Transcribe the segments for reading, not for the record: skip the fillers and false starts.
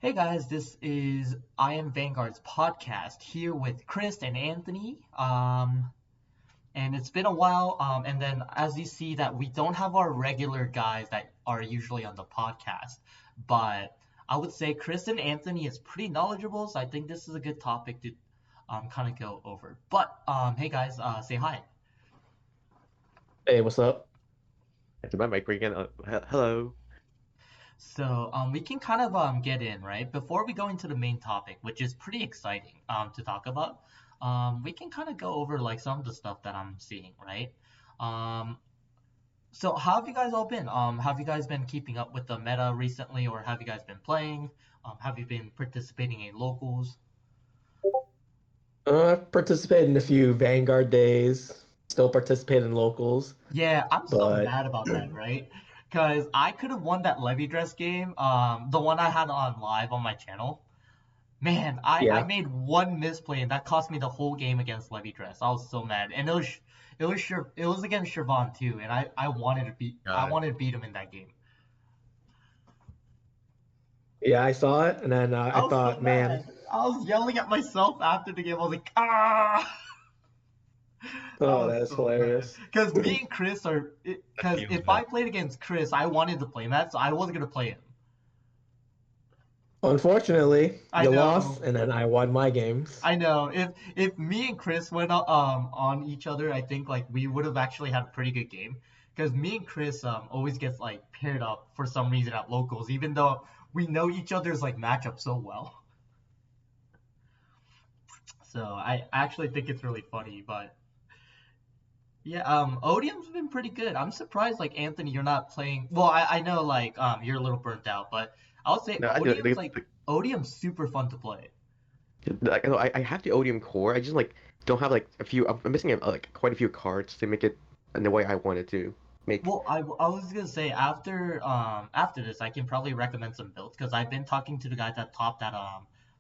Hey guys, this is Iamvanguard's podcast here with Chris and Anthony. And it's been a while. And then as you see that we don't have our regular guys that are usually on the podcast, but I would say Chris and Anthony is pretty knowledgeable, so I think this is a good topic to kind of go over. But hey guys, say hi. Hey, what's up? To my mic again. Hello. So we can kind of get in, right? Before we go into the main topic, which is pretty exciting to talk about, we can kind of go over like some of the stuff that I'm seeing, right? Um, so how have you guys all been? Have you guys been keeping up with the meta recently, or have you guys been playing? Have you been participating in locals? I've participated in a few Vanguard days, still participate in locals, Yeah, I'm so but mad about that, right? Because I could have won that Levy Dress game, the one I had on live on my channel. Man, I yeah, made one misplay and that cost me the whole game against Levy Dress. I was so mad, and it was against Siobhan too, and I God. wanted to beat him in that game. yeah, I saw it, and then I I was so thought, man, mad. I was yelling at myself after the game. I was like, ah! I oh, was that's so mad. hilarious. Because me and Chris are, That because feels if bad. I played against Chris, I wanted to play Matt, so I wasn't gonna play him. Unfortunately, I you lost, know. and then I won my games. I know. If me and Chris went on each other, I think like we would have actually had a pretty good game. Because me and Chris always gets like paired up for some reason at locals, even though we know each other's like matchup so well. So I actually think it's really funny. But yeah, Odium's been pretty good. I'm surprised like Anthony, you're not playing. Well, I know like you're a little burnt out, but I'll say No, I do. Odium's super fun to play. I have the Odium core. I just don't have like a few. I'm missing like quite a few cards to make it in the way I wanted to make. Well, I was gonna say after this I can probably recommend some builds because I've been talking to the guy that topped at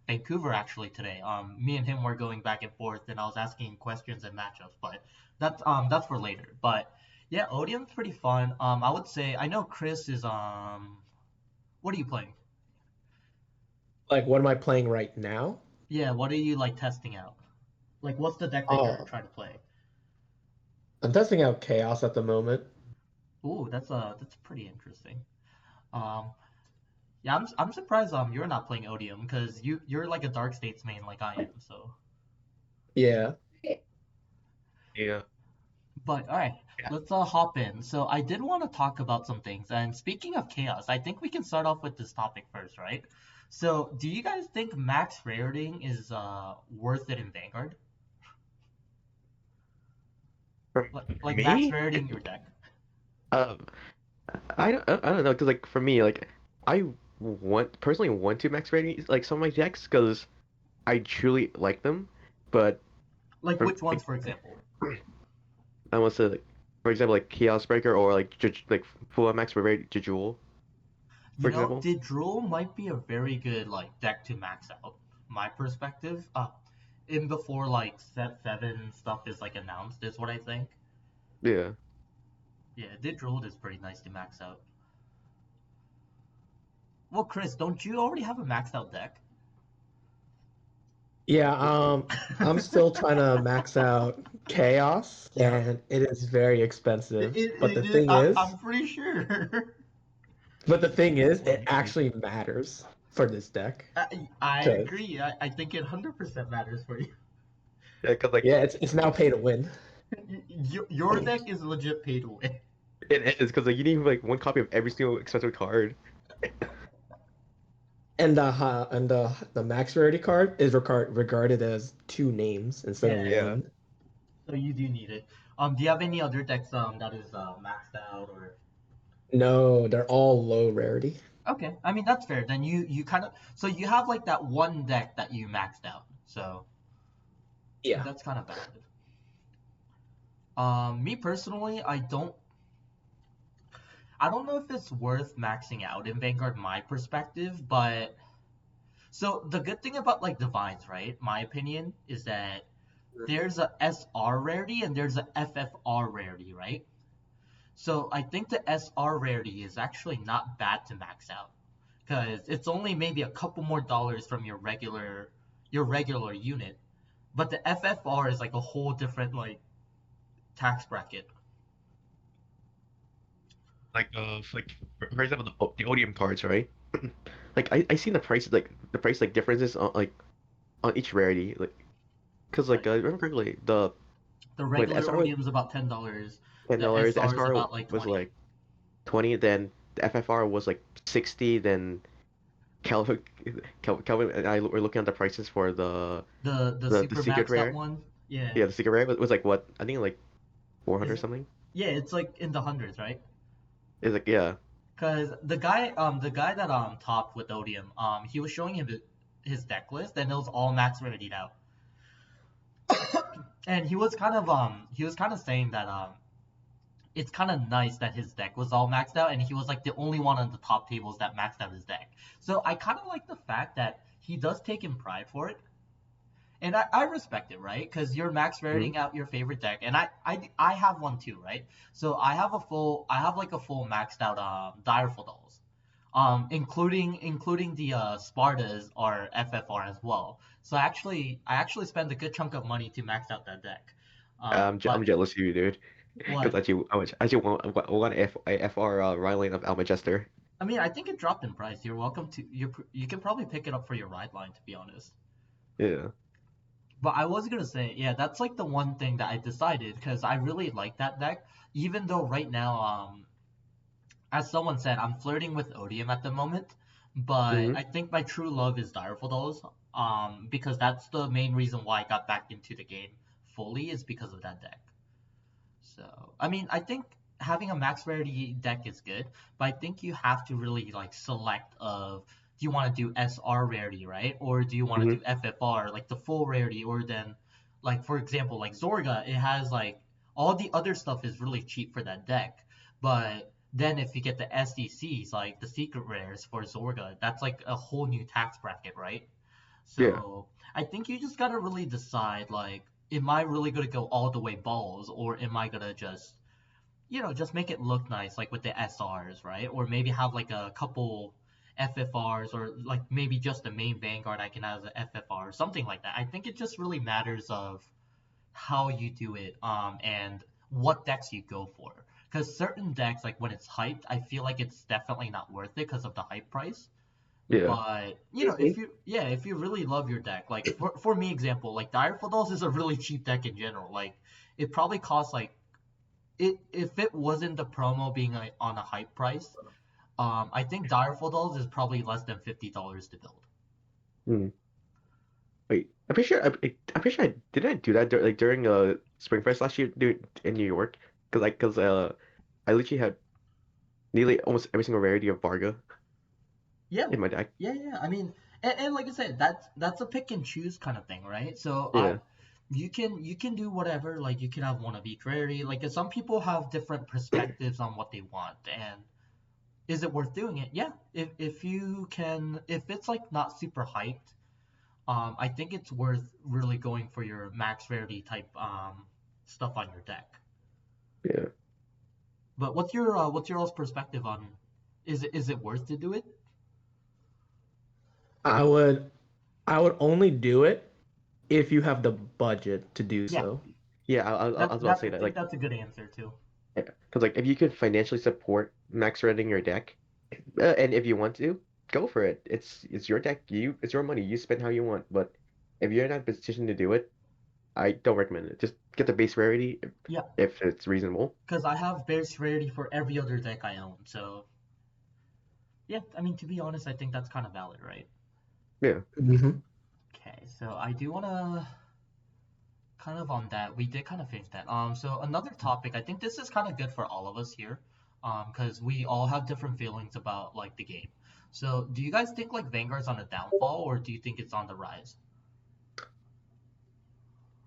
Vancouver actually today. Me and him were going back and forth and I was asking questions and matchups, but that's for later. But yeah, Odium's pretty fun. I would say I know Chris is what are you playing? Like, what am I playing right now? Yeah, what are you like testing out? Like what's the deck that you're Oh, trying to play? I'm testing out Chaos at the moment. Ooh, that's pretty interesting. Um, Yeah, I'm surprised you're not playing Odium because you're like a Dark States main like I am. So, Yeah. Yeah. but all right, Yeah. let's hop in. So I did want to talk about some things. And speaking of chaos, I think we can start off with this topic first, right? So, do you guys think max raritying is worth it in Vanguard? For Like max me, raritying your deck? um, I don't know because like for me I personally want to max rating like some of my decks because I truly like them, but Like for which ones, for example? I want to like for example like Chaos Breaker or like full max rate Jewel You for know, example. Didrol might be a very good like deck to max out. My perspective, in before like set 7 stuff is like announced, is what I think. Yeah. Yeah, Didrol is pretty nice to max out. Well, Chris, don't you already have a maxed out deck? Yeah, I'm still trying to max out Chaos, Yeah, and it is very expensive. But the thing I'm is, pretty sure. it actually matters for this deck. I Because agree. I think it 100% matters for you. Yeah, because like yeah, it's now pay to win. Your deck is legit pay to win. it is because like you need like one copy of every single expensive card. And the max rarity card is regarded as two names instead of Yeah, Yeah. one. so you do need it. Do you have any other decks that is maxed out or? No, they're all low rarity. Okay, I mean that's fair. Then you kind of so you have like that one deck that you maxed out. So Yeah. that's kind of valid. Me personally, I don't know if it's worth maxing out in Vanguard, my perspective, but so the good thing about like divines, right? My opinion is that there's a SR rarity and there's a FFR rarity, right? So I think the SR rarity is actually not bad to max out because it's only maybe a couple more dollars from your regular unit, but the FFR is like a whole different like tax bracket. For example, the Odium cards, right? Like I seen the prices like differences on each rarity, like because Like I remember correctly the the when the regular SR was odium's about $10, the $10, the SR is SR about like was 20. like 20, then the FFR was like 60, then Calvin Calvin and I were looking at the prices for The the super secret maxed out rare. one, yeah, Yeah, the secret rare was like what? I think like is 400 it? something. Yeah, it's like in the hundreds, right? It's like yeah. Cause the guy that topped with odium, he was showing him his deck list, and it was all max rarityed out. And he was kind of saying that it's kind of nice that his deck was all maxed out, and he was like the only one on the top tables that maxed out his deck. So I kind of like the fact that he does take in pride for it, and I respect it, right? Because you're max Hmm. raritying out your favorite deck, and I have one too, right? So I have like a full maxed out direful dolls, including the Spartas or FFR as well. So I actually spent a good chunk of money to max out that deck. I'm But jealous of you, dude. Because what? I actually want FR Ryline of Almagester. I mean, I think it dropped in price. You're welcome to you can probably pick it up for your ride line, to be honest. Yeah. But I was gonna say, yeah, that's like the one thing that I decided because I really like that deck. Even though right now, as someone said, I'm flirting with Odium at the moment, but Hmm. I think my true love is Direful Dolls. Because that's the main reason why I got back into the game fully is because of that deck. So, I mean, I think having a max rarity deck is good, but I think you have to really like select of do you want to do SR rarity, right? Or do you want to Hmm. do FFR, like the full rarity, or then like for example, like Zorga, it has like all the other stuff is really cheap for that deck. But then if you get the SDCs, like the secret rares for Zorga, that's like a whole new tax bracket, right? Yeah. So I think you just gotta really decide like, am I really gonna go all the way balls, or am I gonna just make it look nice, like with the SRs, right? Or maybe have like a couple FFRs, or like maybe just the main Vanguard I can have as a FFR, something like that. I think it just really matters of how you do it, and what decks you go for. Because certain decks, like when it's hyped, I feel like it's definitely not worth it because of the hype price. Yeah. But if Seriously? you really love your deck, like for me example, like Direful Dolls is a really cheap deck in general. Like it probably costs like it if it wasn't the promo being on a hype price, I think Direful Dolls is probably less than $50 to build. Hmm. Wait, I'm pretty sure I didn't I do that during Spring Fest last year, dude, in New York, because I literally had nearly almost every single rarity of Varga Yeah, in my deck. yeah, yeah. I mean, and like I said, that's a pick and choose kind of thing, right? So Yeah. you can do whatever. Like you can have one of each rarity. Like some people have different perspectives on what they want, and is it worth doing it? Yeah. If it's like not super hyped, I think it's worth really going for your max rarity type stuff on your deck. Yeah. But what's your all's perspective on, is it worth to do it? I would I would only do it if you have the budget to do Yeah, so. Yeah, I that was about to that say I that, think that's a good answer too. because like if you could financially support max renting your deck, and if you want to, go for it. It's your deck. It's your money. You spend how you want. But if you're not in a position to do it, I don't recommend it. Just get the base rarity Yeah, if it's reasonable. because I have base rarity for every other deck I own. So yeah, I mean to be honest, I think that's kind of valid, right? Yeah. Hmm. Okay, so I do wanna kind of on that. We did kind of finish that. So another topic, I think this is kind of good for all of us here, because we all have different feelings about like the game. So do you guys think like Vanguard's on a downfall, or do you think it's on the rise?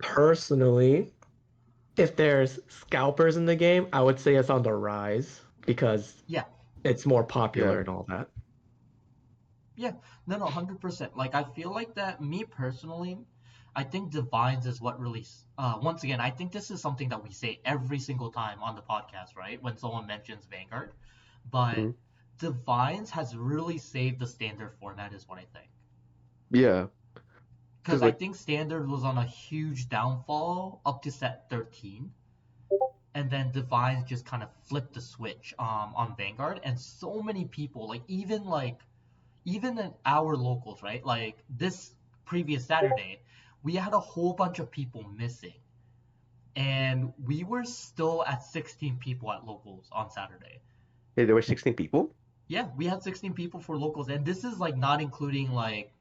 Personally, if there's scalpers in the game, I would say it's on the rise because Yeah, it's more popular Yeah. and all that. yeah, no, no, 100%. Like I feel like that. Me personally, I think Divines is what really. Once again, I think this is something that we say every single time on the podcast, right? When someone mentions Vanguard, but Mhm. Divines has really saved the standard format, is what I think. Yeah, Because because I like think standard was on a huge downfall up to set 13, and then Divines just kind of flipped the switch on Vanguard, and so many people, even in our locals, right? Like this previous Saturday, we had a whole bunch of people missing, and we were still at 16 people at locals on Saturday. hey, there were 16 people. Yeah, we had 16 people for locals, and this is like not including like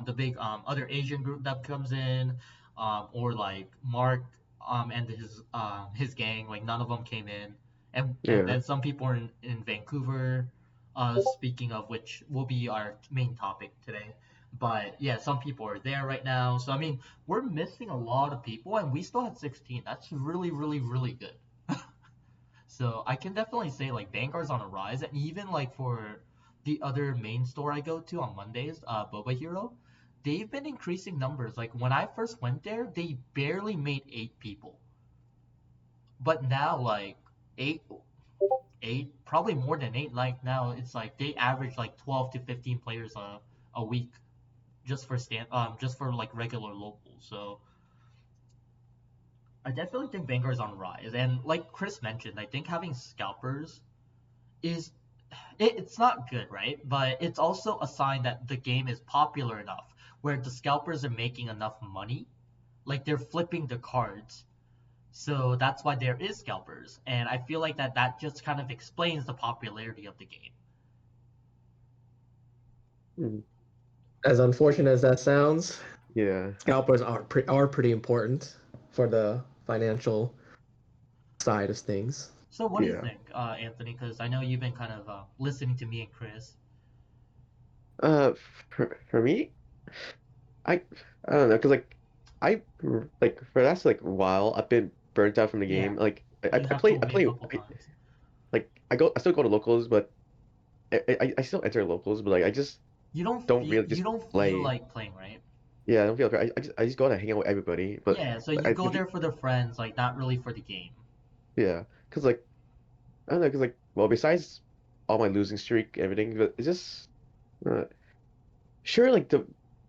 the big other Asian group that comes in, or like Mark and his gang. Like none of them came in, and Yeah. then some people are in Vancouver. Speaking of which, will be our main topic today. But yeah, some people are there right now. So I mean, we're missing a lot of people, and we still had 16. That's really, really, really good. So I can definitely say like Vanguard's on a rise, and even like for the other main store I go to on Mondays, Boba Hero, they've been increasing numbers. Like when I first went there, they barely made 8 people, but now like eight, probably more than 8. Like now it's like they average like 12 to 15 players a week just for like regular locals. So I definitely think Vanguard's on a rise, and like Chris mentioned, I think having scalpers is it's not good, right? But it's also a sign that the game is popular enough where the scalpers are making enough money, like they're flipping the cards. So that's why there is scalpers, and I feel like that just kind of explains the popularity of the game. Mm, As unfortunate as that sounds, yeah. scalpers are pretty important for the financial side of things. So what do you Yeah. think, Anthony? Because I know you've been kind of listening to me and Chris. Uh, for me, I I don't know, cause like like for the last like while I've been burnt out from the Yeah, game. Like you have told I me a play couple times. like I still go to locals, but I still enter locals, but like I just don't really You just don't feel play. like playing, right? Yeah, I don't feel like I just go to hang out with everybody. But Yeah, so like, you go if you there for the friends, like not really for the game. yeah, cause like I don't know, cause like well besides all my losing streak, everything, but it's just uh, sure like the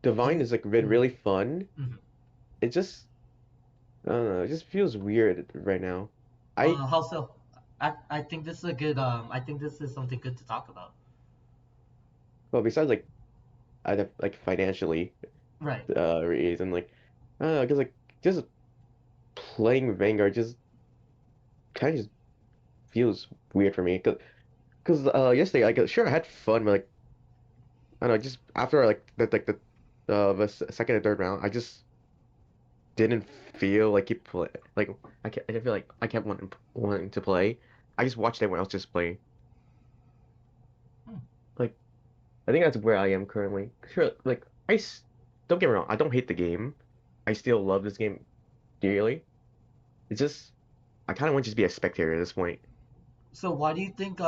Do Divine you? is like been Mm, really fun. mhm. It just I don't know, it just feels weird right now. I How so? I think this is a good I think this is something good to talk about. well besides like I like financially Right. reason like I don't know, cause like just playing Vanguard just kind of just feels weird for me. Cause yesterday like sure I had fun, but like I don't know, just after the second and third round, I just didn't feel like he play like I didn't feel like I kept wanting to play. I just watched everyone else just play. Hmm. Like I think that's where I am currently. Sure, like don't get me wrong, I don't hate the game. I still love this game dearly. It's just I kind of want to just be a spectator at this point. So why do you think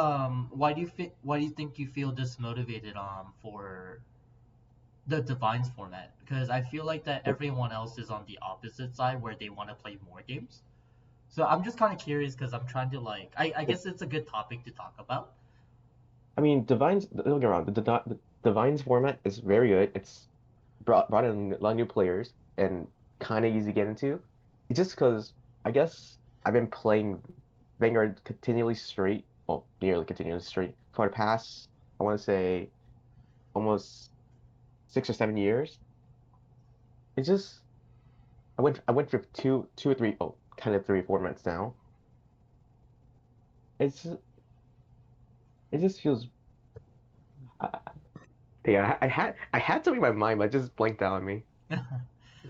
you feel dismotivated for the Divines format? Because I feel like that Like, everyone else is on the opposite side where they want to play more games. So I'm just kind of curious because I'm trying to I like guess it's a good topic to talk about. I mean, Divine's don't get me wrong, the Divine's format is very good. It's brought in a lot of new players and kind of easy to get into. It's just because I guess I've been playing Vanguard continually straight, well, nearly continually straight for the past, I want to say, almost 6 or 7 years. It's just I went through two or three, oh, kind of three formats now. It's just, it just feels. I, yeah, I had something in my mind, but it just blanked out on me.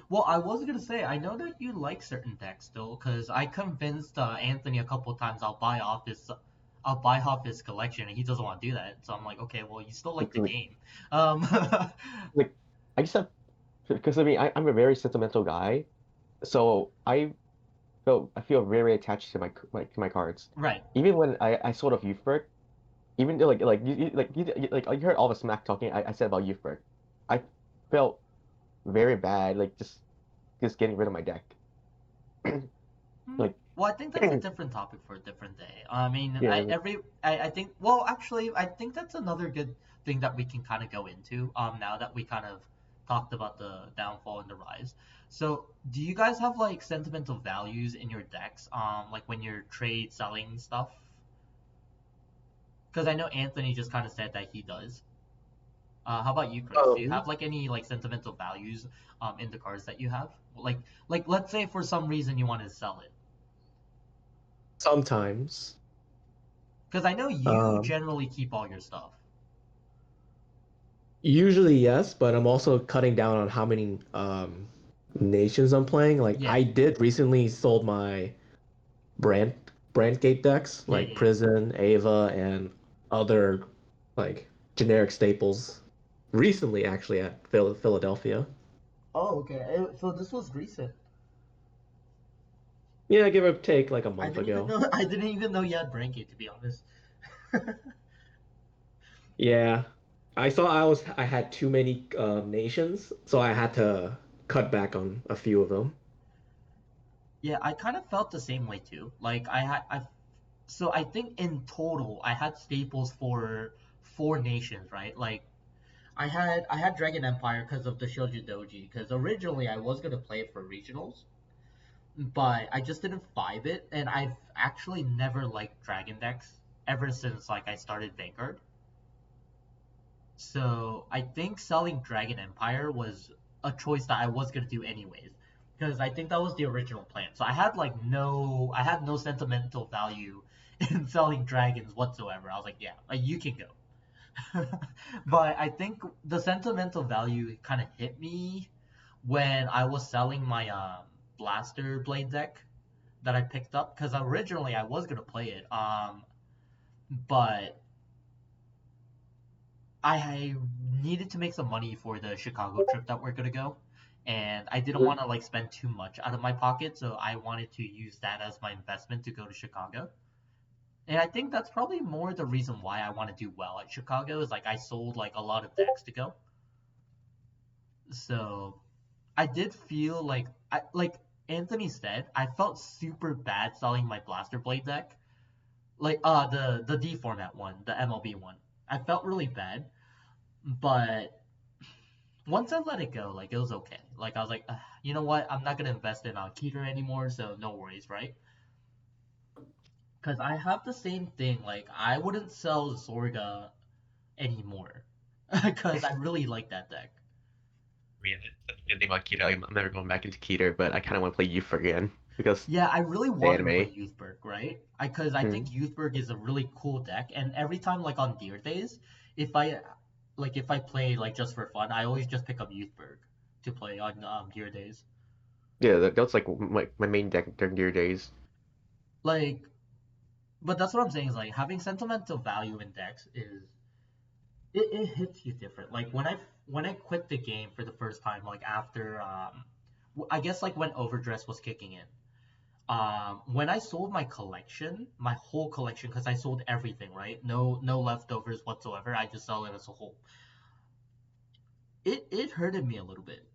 Well, I was gonna say I know that you like certain decks though, because I convinced Anthony a couple times I'll buy off his collection, and he doesn't want to do that. So I'm like, okay, well, you still like the Like, game. Um, like I just have because I mean I'm a very sentimental guy, so I feel very attached to to my cards. right. Even when I sort of Youthberg, even though like you heard all the smack talking I said about Youthberg, I felt very bad like just getting rid of my deck. Hmm. Like Well, I think that's a different topic for a different day. I mean, Yeah, I think, well, actually, I think that's another good thing that we can kind of go into. Now that we kind of talked about the downfall and the rise. So, do you guys have like sentimental values in your decks? Like when you're trade selling stuff? Because I know Anthony just kind of said that he does. How about you, Chris? Do you Um, have like any like sentimental values in the cards that you have? Like let's say for some reason you want to sell it. Sometimes. Because I know you Um, generally keep all your stuff. Usually yes, but I'm also cutting down on how many nations I'm playing. Like Yeah, I did recently sold my brand brand gate decks yeah, like yeah, yeah. Prison, Ava, and other like generic staples recently actually at Philadelphia. Oh, okay. So this was recent. Yeah, give or take like a I month didn't even ago. know. I didn't even know you had Brankey, to be honest. Yeah. I had too many nations, so I had to cut back on a few of them. Yeah, I kind of felt the same way too. Like I had, I so I think in total I had staples for 4 nations, right? Like I had Dragon Empire because of the Shoujo Doji. Because originally I was gonna play it for regionals, but I just didn't vibe it, and I've actually never liked Dragon decks ever since like I started Vanguard. So I think selling Dragon Empire was a choice that I was gonna do anyways, because I think that was the original plan. So I had no sentimental value in selling dragons whatsoever. I was like, yeah, like you can go. But I think the sentimental value kind of hit me when I was selling my Blaster Blade deck that I picked up, because originally I was gonna play it, but I needed to make some money for the Chicago trip that we're gonna go, and I didn't want to like spend too much out of my pocket, so I wanted to use that as my investment to go to Chicago. And I think that's probably more the reason why I want to do well at Chicago is like I sold like a lot of decks to go. So I did feel like Anthony said, I felt super bad selling my Blaster Blade deck. Like the D format one, the MLB one. I felt really bad, but once I let it go, like it was okay. Like I was like, you know what? I'm not gonna invest in Keter anymore, so no worries, right? Because I have the same thing. Like I wouldn't sell Zorga anymore because I really like that deck. I mean, that's the good thing about Keter. I'm never going back into Keter, but I kind of want to play Youth again because Yeah, I really the wanted to play anime. Youthberg, right? Because I Hmm. think Youthberg is a really cool deck, and every time like on Deer Days, if I if I play like just for fun, I always just pick up Youthberg to play on Deer Days. Yeah, that's like my main deck during your days. Like, but that's what I'm saying is like having sentimental value in decks is it hits you different. Like when I quit the game for the first time, like after I guess like when Overdress was kicking in. When I sold my collection, my whole collection, because I sold everything, right? No leftovers whatsoever. I just sell it as a whole. It hurted me a little bit,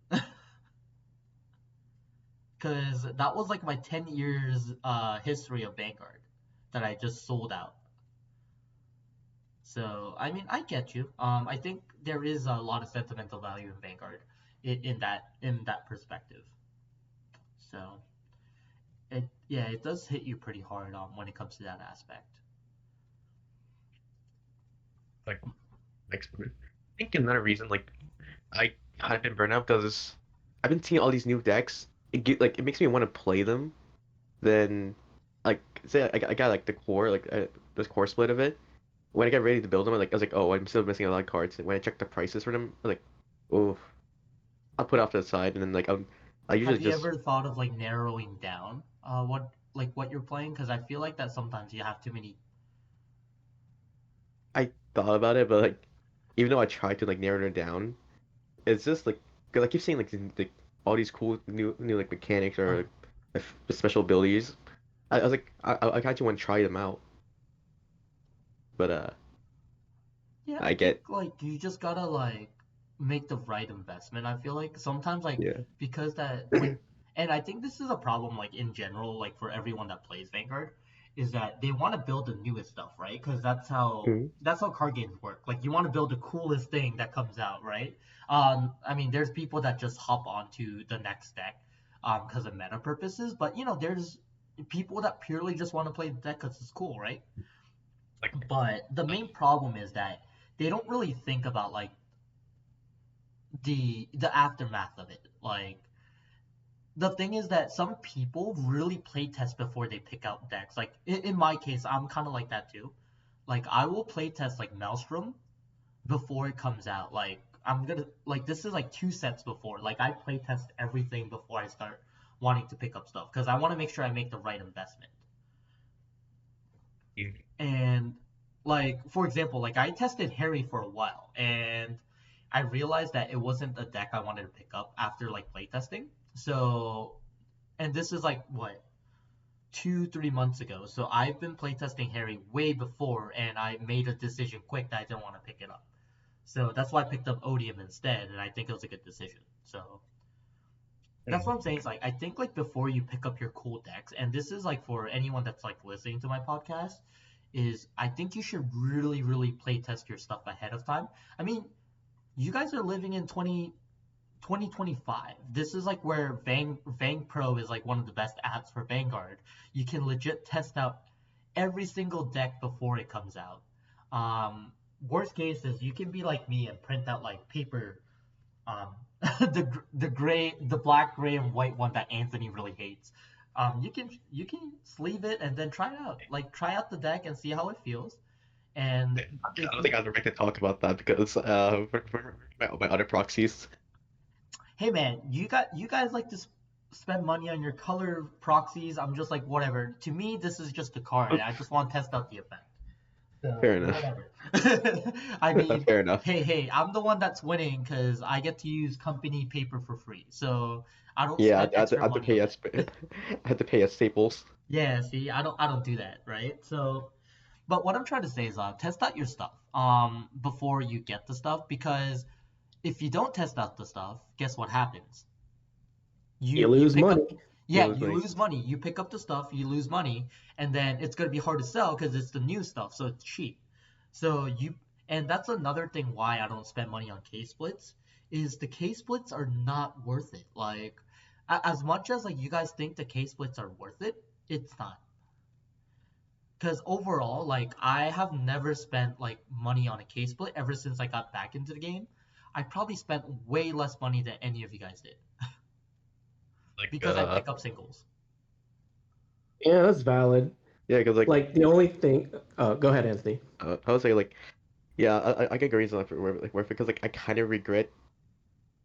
because that was like my 10 years history of Vanguard that I just sold out. So I mean, I get you. I think there is a lot of sentimental value in Vanguard, in that perspective. So it yeah, it does hit you pretty hard when it comes to that aspect. Like, I think another reason, like, I kind of been burnt out because I've been seeing all these new decks. It makes me want to play them. Then, like, say I got like the core, like this core split of it. When I got ready to build them, I was like, oh, I'm still missing a lot of cards. And when I checked the prices for them, I was like, oh, I'll put it off to the side, and then I usually Have you just ever thought of like narrowing down what you're playing? Because I feel like that sometimes you have too many. I thought about it, but like even though I tried to like narrow it down, it's just like because I keep seeing like all these cool new like mechanics or Uh, like, special abilities. I was like I actually want to try them out, but yeah, I I think get like you just gotta like make the right investment. I feel like sometimes like yeah because that when And I think this is a problem, like in general, like for everyone that plays Vanguard, is that they want to build the newest stuff, right? Because Mm. that's how card games work. Like you want to build the coolest thing that comes out, right? I mean, there's people that just hop onto the next deck, because of meta purposes, but there's people that purely just want to play the deck because it's cool, right? But the main problem is that they don't really think about like the aftermath of it. Like the thing is that some people really play test before they pick out decks. Like in my case, I'm kind of like that too. Like I will play test like Maelstrom before it comes out. Like I'm gonna like this is like 2 sets before. Like I play test everything before I start wanting to pick up stuff because I want to make sure I make the right investment. Mm. And like for example, like I tested Harry for a while and I realized that it wasn't a deck I wanted to pick up after like playtesting. So and this is like what 2 3 months ago. So I've been playtesting Harry way before and I made a decision quick that I didn't want to pick it up. So that's why I picked up Odium instead, and I think it was a good decision. So that's what I'm saying. Is like I think like before you pick up your cool decks, and this is like for anyone that's like listening to my podcast, is I think you should really, really play test your stuff ahead of time. I mean, you guys are living in 2025. This is like where Vang Pro is like one of the best apps for Vanguard. You can legit test out every single deck before it comes out. Um, Worst case is you can be like me and print out like paper, um, the black, gray, and white one that Anthony really hates. You can sleeve it and then try it out. Like try out the deck and see how it feels. And I if don't you think I was ready to talk about that because for my other proxies. hey man, you guys like to spend money on your color proxies. I'm just like whatever. To me, this is just a card. I just want to test out the effect. So Fair enough. whatever. I mean, Fair enough. hey, I'm the one that's winning because I get to use company paper for free. So I don't Yeah, spend extra I had to money on pay it. as I had to pay as Staples. Yeah, see, I don't do that, right? So, but what I'm trying to say is, test out your stuff, before you get the stuff because if you don't test out the stuff, guess what happens? You You lose pick money. up You yeah, lose you money. lose money. You pick up the stuff, you lose money, and then it's gonna be hard to sell because it's the new stuff, so it's cheap. So you and that's another thing why I don't spend money on K splits is the K splits are not worth it. Like as much as like you guys think the K splits are worth it, it's not. Because overall, like I have never spent like money on a K split ever since I got back into the game. I probably spent way less money than any of you guys did Like because I pick up singles. Yeah, that's valid. yeah, because like Like the only thing. Go ahead, Anthony. I would say like yeah, I get reason like where because like I kind of regret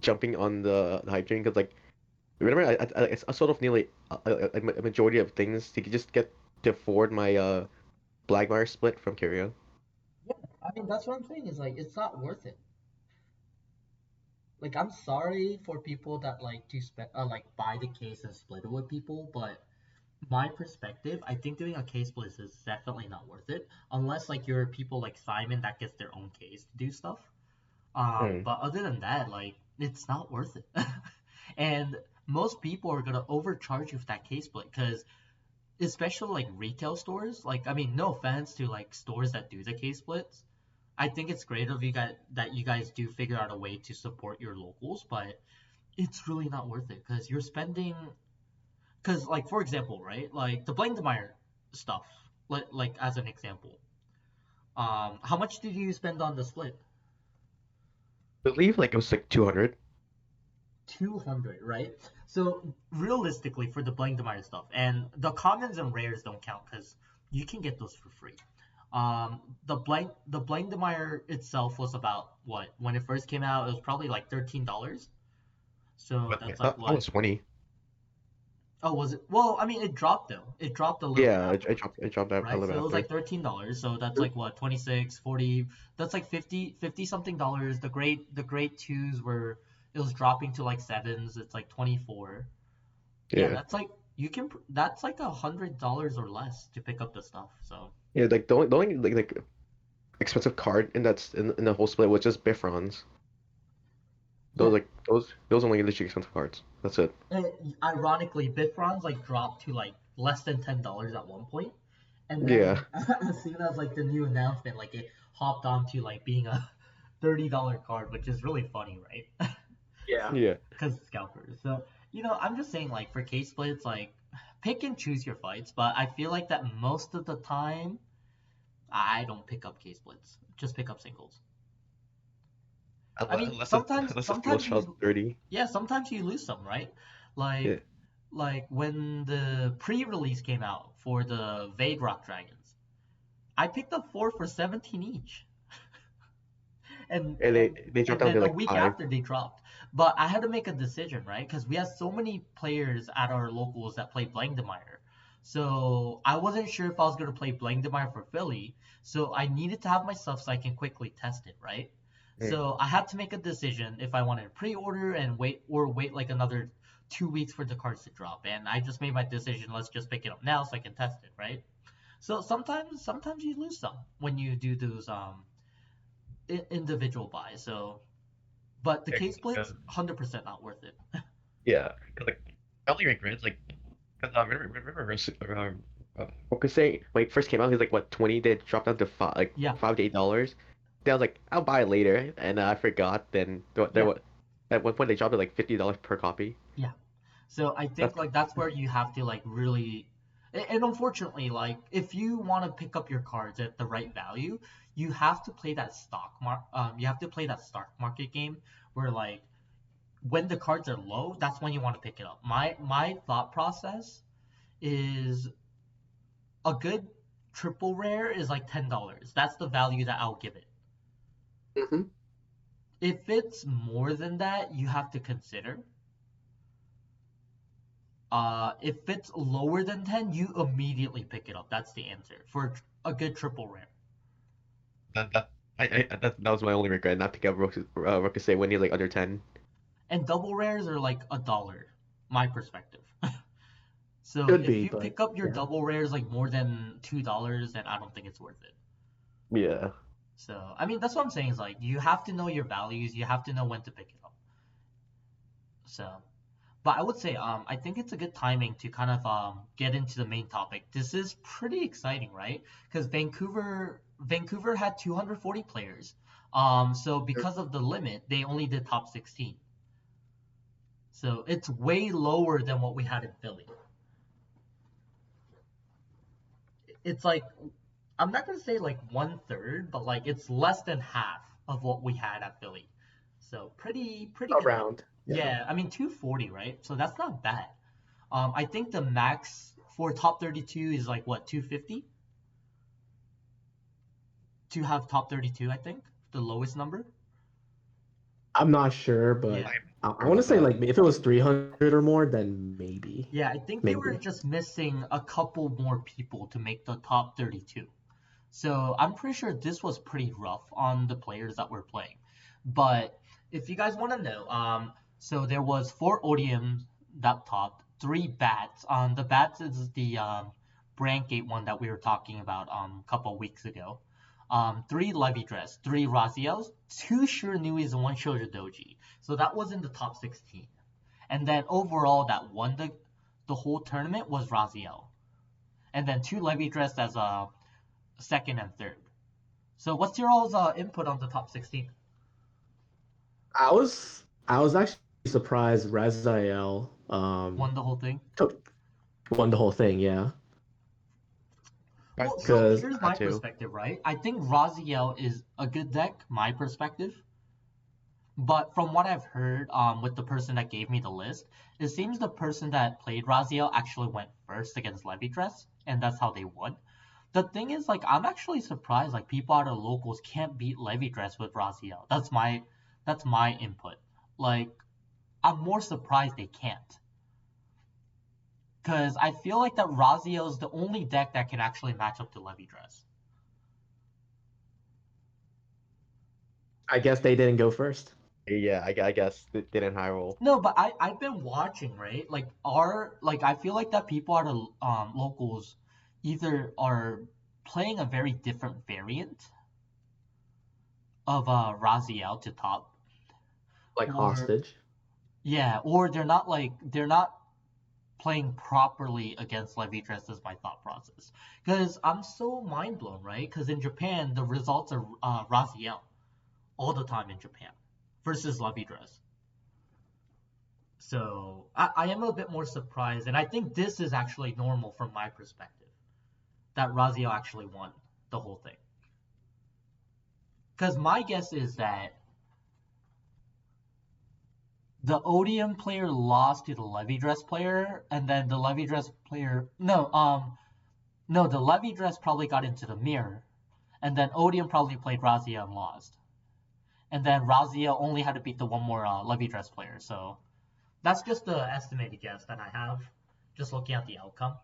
jumping on the hype train because like remember I sort of nearly a majority of things to just get to afford my Blackmire split from Curio. Yeah, I mean that's what I'm saying is like it's not worth it. Like I'm sorry for people that like to spend like buy the case and split it with people, but my perspective, I think doing a case split is definitely not worth it unless like you're people like Simon that gets their own case to do stuff. Mm. But other than that, like it's not worth it. And most people are gonna overcharge you for that case split because especially like retail stores, like I mean, no offense to like stores that do the case splits. I think it's great of you guys that you guys do figure out a way to support your locals, but it's really not worth it because you're spending because like for example, right? Like the Blankmeyer stuff, like as an example. How much did you spend on the split? I believe like it was like 200. 200, right? So realistically, for the Blankmeyer stuff, and the commons and rares don't count because you can get those for free. The Blankmeyer itself was about what when it first came out, it was probably like $13. So But I that's like thought it what? was 20. Oh, was it? Well, I mean, it dropped though. It dropped a little bit Yeah, afterwards, I dropped that a right? little So bit it was after. like $13. So that's like what 26, 40. That's like 50 something dollars. The great twos were it was dropping to like sevens. It's like 24. Yeah, Yeah. that's like you can. That's like $100 or less to pick up the stuff. So Yeah, like the only like expensive card in in the whole split was just Bifrons. Those Yeah. like those only the expensive cards. That's it. Ironically, Bifron's like dropped to like less than $10 at one point, and Yeah. then as soon as like the new announcement, like it hopped on to like being a $30 card, which is really funny, right? Yeah. Yeah. Because scalpers. So I'm just saying like for K splits, like pick and choose your fights, but I feel like that most of the time I don't pick up K splits. Just pick up singles. I mean, Unless it's sometimes unless the single sometimes shot's you dirty. yeah, sometimes you lose some, right? Yeah. Like when the pre-release came out for the Vade Rock Dragons, I picked up four for 17 each, and And and they and dropped down then to a like week 5. after they dropped. But I had to make a decision, right? Because we had so many players at our locals that play Blangdemeyer. So I wasn't sure if I was gonna play Blangdemeyer for Philly. So I needed to have my stuff so I can quickly test it, right? Mm. So I had to make a decision if I wanted to pre-order and wait like another 2 weeks for the cards to drop. And I just made my decision. Let's just pick it up now so I can test it, right? So sometimes you lose some when you do those individual buys. So but the Yeah, K 'cause, splits, 100% not worth it. yeah, 'cause, like only regrets like because Focus say when it first came out, he was like what 20, then it dropped down to Yeah, $5 to $8. Then I was like, I'll buy it later, and I forgot. Then yeah, at one point they dropped it like $50 per copy. yeah. So I think That's like that's where you have to like really, and unfortunately, like if you want to pick up your cards at the right value, you have to play that you have to play that stock market game where like when the cards are low, that's when you want to pick it up. My thought process is a good triple rare is like $10. That's the value that I'll give it. Hmm. If it's more than that, you have to consider. If it's lower than 10, you immediately pick it up. That's the answer for a good triple rare. that that was my only regret, not picking up Focus when he's like under 10. And double rares are like $1, my perspective. So Could if be, you but pick up your yeah. double rares like more than $2, then I don't think it's worth it. Yeah. So I mean, that's what I'm saying is like you have to know your values. You have to know when to pick it up. So, but I would say I think it's a good timing to kind of get into the main topic. This is pretty exciting, right? Because Vancouver had 240 players. So because of the limit, they only did top 16. So it's way lower than what we had in Philly. It's like I'm not gonna say like 1/3, but like it's less than half of what we had at Philly. So pretty good number. Around. Yeah. Yeah, I mean 240, right? So that's not bad. I think the max for top 32 is like what 250 to have top 32. I think the lowest number. I'm not sure, but Yeah, I want to say like if it was 300 or more, then maybe. yeah. I think they were Maybe. just missing a couple more people to make the top 32. So I'm pretty sure this was pretty rough on the players that were playing. But if you guys want to know, so there was four Odiums that topped, three bats. The bats is the Brandgate one that we were talking about a couple weeks ago. Three Levy Dress, three Raziels, two Shiranuis, and one Shoujo Doji. So that was in the top 16. And then overall, that won the whole tournament was Raziel. And then two Levy Dress as a second and third. So what's your all's input on the top 16? I was actually surprised Raziel Won the whole thing? took won the whole thing, yeah. I Well, so Because here's my had to. perspective, right? I think Raziel is a good deck, my perspective. But from what I've heard with the person that gave me the list, it seems the person that played Raziel actually went first against Levitress, and that's how they won. The thing is, like, I'm actually surprised, like, people out of locals can't beat Levitress with Raziel. That's my input. Like, I'm more surprised they can't. Because I feel like that Raziel is the only deck that can actually match up to Levitress. I guess they didn't go first. Yeah, I guess they didn't high roll. No, but I've been watching, right? Like I feel like that people out of locals either are playing a very different variant of Raziel to top, Like or hostage. yeah, or they're not playing properly against Levitres is my thought process. Because I'm so mind blown, right? Because in Japan the results are Raziel all the time in Japan versus Levitres. So I am a bit more surprised, and I think this is actually normal from my perspective that Raziel actually won the whole thing. Because my guess is that the Odium player lost to the Levy Dress player, and then the Levy Dress player no, the Levy Dress probably got into the mirror, and then Odium probably played Razia and lost, and then Razia only had to beat the one more Levy Dress player. So that's just the estimated guess that I have, just looking at the outcome.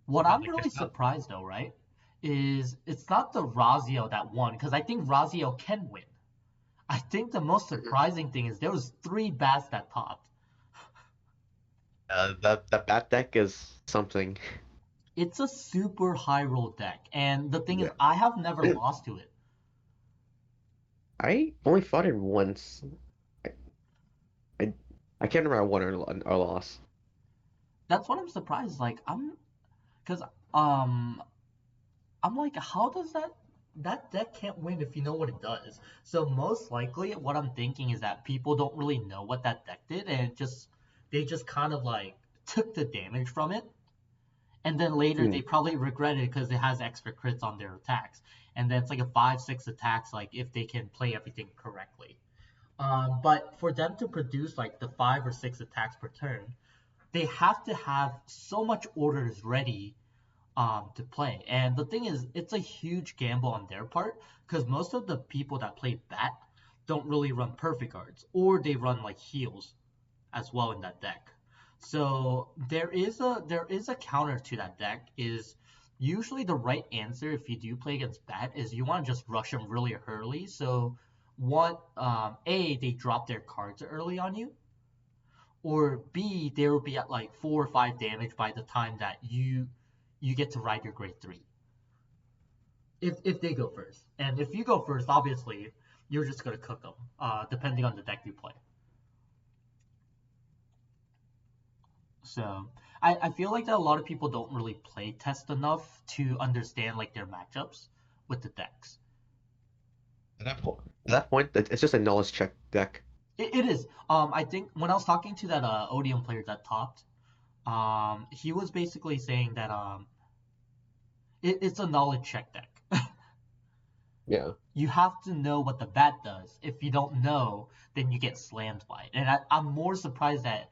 What I'm really surprised though, right, is it's not the Razio that won, because I think Razio can win. I think the most surprising thing is there was 3 bats that topped. The bat deck is something. It's a super high roll deck, and the thing is, Yeah. I have never lost to it. I only fought it once. I can't remember I won or lost. That's what I'm surprised. Like because I'm like, how does that deck can't win if you know what it does? So most likely, what I'm thinking is that people don't really know what that deck did, and they just kind of like took the damage from it, and then later they probably regret it because it has extra crits on their attacks, and then it's like a 5-6 attacks, like if they can play everything correctly. But for them to produce like the 5 or 6 attacks per turn, they have to have so much orders ready to play. And the thing is, it's a huge gamble on their part because most of the people that play Bat don't really run perfect guards, or they run like heals as well in that deck. So there is a counter to that deck. Is usually the right answer if you do play against Bat is you want to just rush them really early. So one, they drop their cards early on you, or B, they will be at like 4 or 5 damage by the time that you get to ride your grade 3. If they go first, and if you go first, obviously you're just gonna cook them, depending on the deck you play. So I feel like that a lot of people don't really play test enough to understand like their matchups with the decks. At that point, it's just a knowledge check deck. It is. I think when I was talking to that Odium player that topped, he was basically saying that it's a knowledge check deck. Yeah. You have to know what the bat does. If you don't know, then you get slammed by it. And I'm more surprised that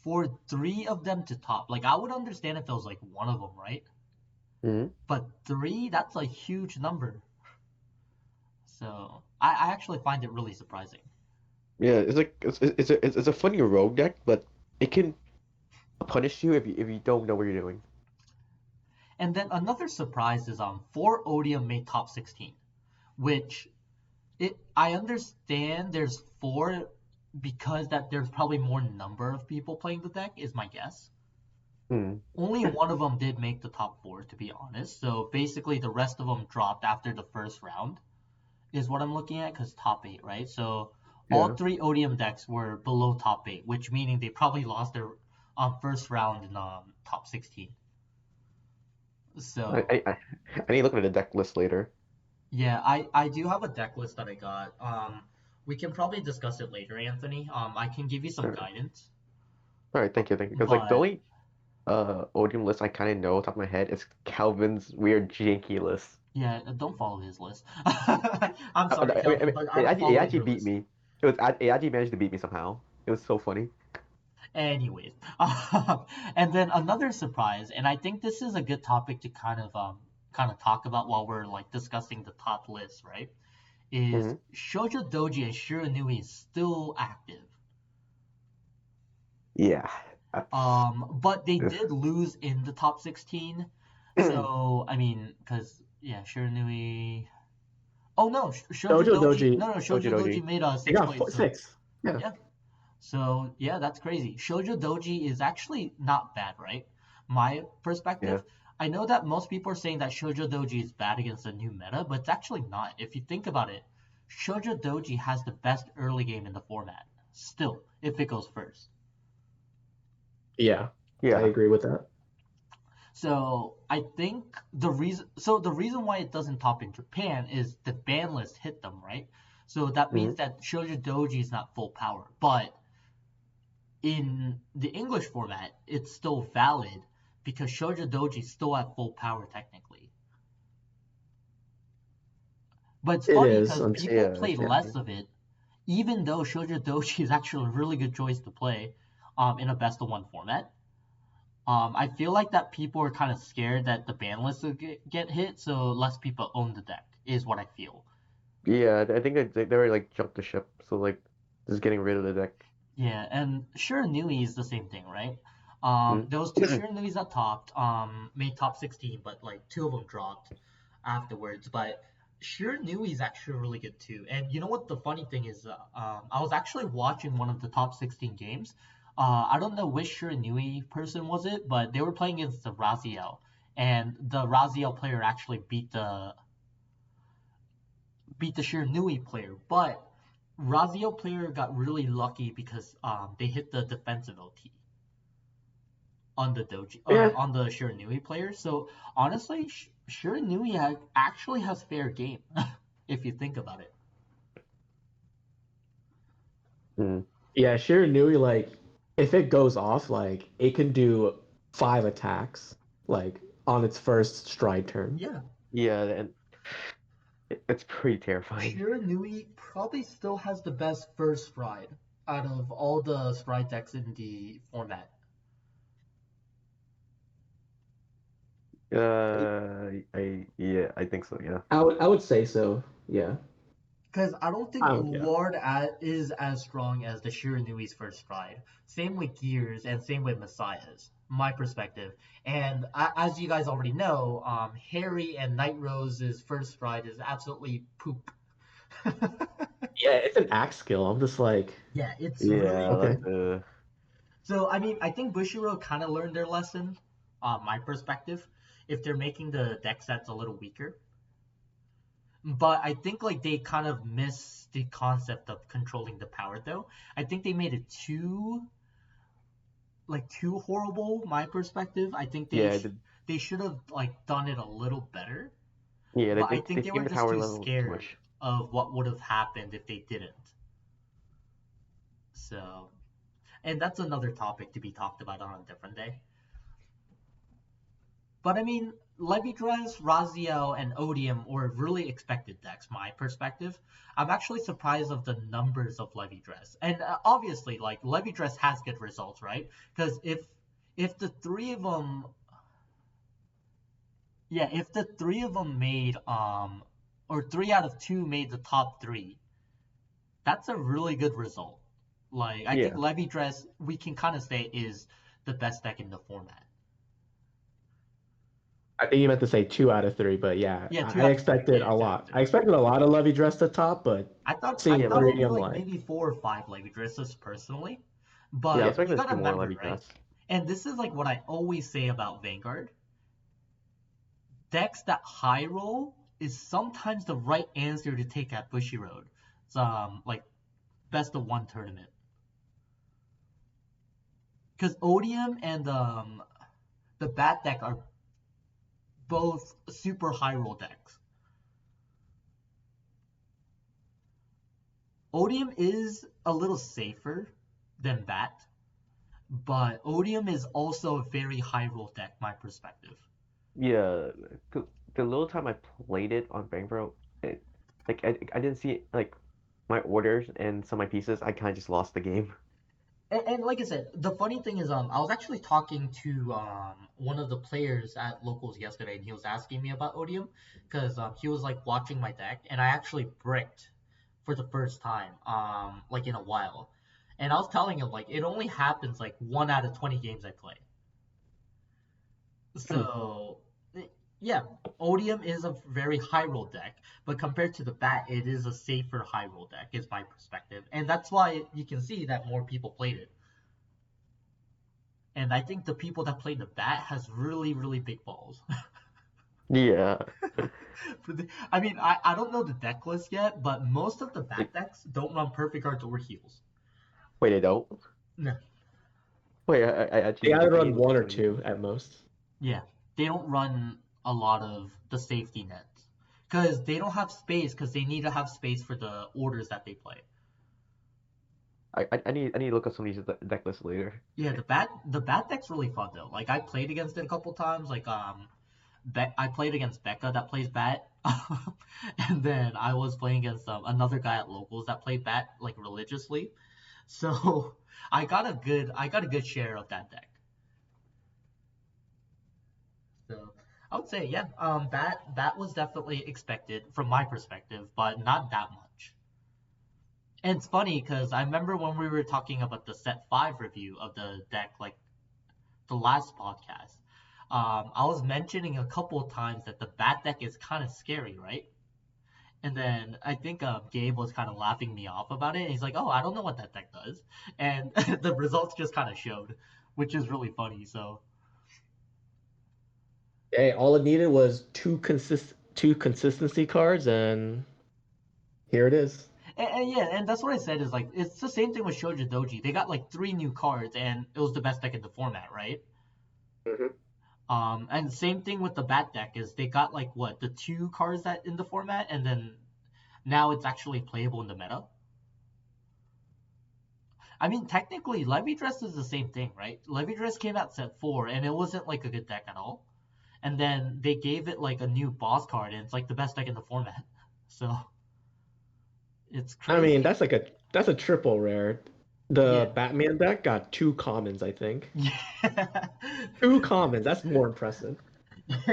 for 3 of them to top, like I would understand if it was like one of them, right? Mm-hmm. But 3, that's a huge number. So I actually find it really surprising. Yeah, it's like it's a funny rogue deck, but it can punish you if you don't know what you're doing. And then another surprise is 4 Odium made top 16, which I understand there's 4 because that there's probably more number of people playing the deck is my guess. Only one of them did make the top 4, to be honest. So basically the rest of them dropped after the first round is what I'm looking at, because top 8, right? So all 3 Odium decks were below top 8, which meaning they probably lost their first round in top 16. So I need to look at the deck list later. yeah, I do have a deck list that I got. We can probably discuss it later, Anthony. I can give you some guidance. All right, thank you. Because like the only Odium list I kind of know off the top of my head is Calvin's weird janky list. Yeah, don't follow his list. I'm sorry, Calvin, but I don't it follow actually your beat list. me. It actually managed to beat me somehow. It was so funny. Anyways, and then another surprise, and I think this is a good topic to kind of talk about while we're like discussing the top list, right? Is Shoujo Doji and Shiranui is still active. Yeah. But they did lose in the top 16. So I mean, because Shiranui. Oh no, Shoujo Doji. No, Shoujo Doji made a 6 got points. 6. Yeah. So yeah, that's crazy. Shoujo Doji is actually not bad, right? My perspective. Yeah. I know that most people are saying that Shoujo Doji is bad against the new meta, but it's actually not. If you think about it, Shoujo Doji has the best early game in the format. Still, if it goes first. Yeah, I Yeah. agree with that. So I think the reason why it doesn't top in Japan is the ban list hit them, right? So that means that Shoujo Doji is not full power, but in the English format, it's still valid because Shoujo Doji is still at full power technically. But it's It funny is, because until- people Yeah, play yeah. less of it, even though Shoujo Doji is actually a really good choice to play in a best of one format. I feel like that people are kind of scared that the ban list will get hit, so less people own the deck, is what I feel. Yeah, I think they were like jumped the ship, so like just getting rid of the deck. Yeah, and Shiranui is the same thing, right? Hmm. There was two Shiranuis that topped, made top 16, but like two of them dropped afterwards. But Shiranui is actually really good too. And you know what the funny thing is? I was actually watching one of the top 16 games. I don't know which Shiranui person was it, but they were playing against the Raziel, and the Raziel player actually beat the Shiranui player, but Raziel player got really lucky because they hit the defensive OT on the Doji or Yeah, on the Shiranui player. So honestly, Shiranui actually has fair game if you think about it. Mm. yeah. Shiranui, like, if it goes off, like, it can do 5 attacks, like, on its first stride turn. Yeah, Yeah, and it's pretty terrifying. Shiranui probably still has the best first stride out of all the stride decks in the format. I think so. Yeah. I would say so. Yeah. Because I don't think Yeah. Ward is as strong as the Shiranui's first stride. Same with Gears and same with Messiah's, my perspective. And as you guys already know, Harry and Night Rose's first stride is absolutely poop. Yeah, it's an axe skill. I'm just like, Yeah, it's really Yeah. okay. good. So, I mean, I think Bushiroad kind of learned their lesson, my perspective, if they're making the deck sets a little weaker. But I think like they kind of miss the concept of controlling the power though. I think they made it too horrible, my perspective. I think Yeah. they should have like done it a little better. Yeah. But I They think they were themed the just power too level too scared much. of what would have happened if they didn't. So, and that's another topic to be talked about on a different day. But I mean, Levidrez, Raziel, and Odium were really expected decks, my perspective. I'm actually surprised of the numbers of Levidrez. And obviously, like, Levidrez has good results, right? Because if the three of them yeah, if the three of them made or 3 out of 2 made the top 3, that's a really good result. Like I think Yeah. Levidrez we can kind of say is the best deck in the format. I think you meant to say 2 out of 3, but yeah, Yeah, two I out of three. expected Yeah, a two out of lot. I three. expected a lot of Levy dress to top, but I seeing Yeah. thought But it'd 3, be I'm like like, maybe 4 or 5 Levy dresses personally, yeah, I but was you expecting to gotta see more remember, Levy right? dress. And this is like what I always say about Vanguard. Decks that high roll is sometimes the right answer to take at Bushiroad. It's like best of one tournament. Because Odium and the Bat deck are both super high roll decks. Odium is a little safer than Bat, but Odium is also a very high roll deck, my perspective. Yeah. The little time I played it on Vanguard, I didn't see like my orders and some of my pieces. I kind of just lost the game. And like I said, the funny thing is, I was actually talking to one of the players at locals yesterday, and he was asking me about Odium because he was like watching my deck, and I actually bricked for the first time, like in a while, and I was telling him like it only happens like 1 out of 20 games I play. So yeah, Odium is a very high roll deck, but compared to the Bat, it is a safer high roll deck, is my perspective, and that's why you can see that more people played it. And I think the people that play the bat has really, really big balls. Yeah. I mean, I don't know the deck list yet, but most of the Like, bat decks don't run perfect cards or heals. wait, they don't? No. Wait, I actually They need to either can run you look one at or some. two at most. Yeah, they don't run a lot of the safety nets because they don't have space because they need to have space for the orders that they play. I need to look at some of these deck lists later. Yeah, the bat deck's really fun though. Like I played against it a couple times. Like I played against Becca that plays bat, and then I was playing against another guy at locals that played bat like religiously. So I got a good share of that deck. So I would say yeah, bat was definitely expected from my perspective, but not that much. And it's funny because I remember when we were talking about the set 5 review of the deck, like the last podcast, I was mentioning a couple of times that the bat deck is kind of scary, right? And then I think Gabe was kind of laughing me off about it. And he's like, "Oh, I don't know what that deck does," and the results just kind of showed, which is really funny. So Hey, all it needed was two consistency cards, and here it is. and yeah, and that's what I said is like it's the same thing with Shoujo Doji. They got like 3 new cards, and it was the best deck in the format, right? Mm-hmm. And same thing with the bat deck is they got like what the 2 cards that in the format, and then now it's actually playable in the meta. I mean, technically, Levy Dress is the same thing, right? Levy Dress came out set 4, and it wasn't like a good deck at all. And then they gave it like a new boss card, and it's like the best deck in the format. So it's I mean, crazy. that's a triple rare. Yeah. The Batman deck got 2 commons, I think. Yeah. 2 commons. That's more impressive.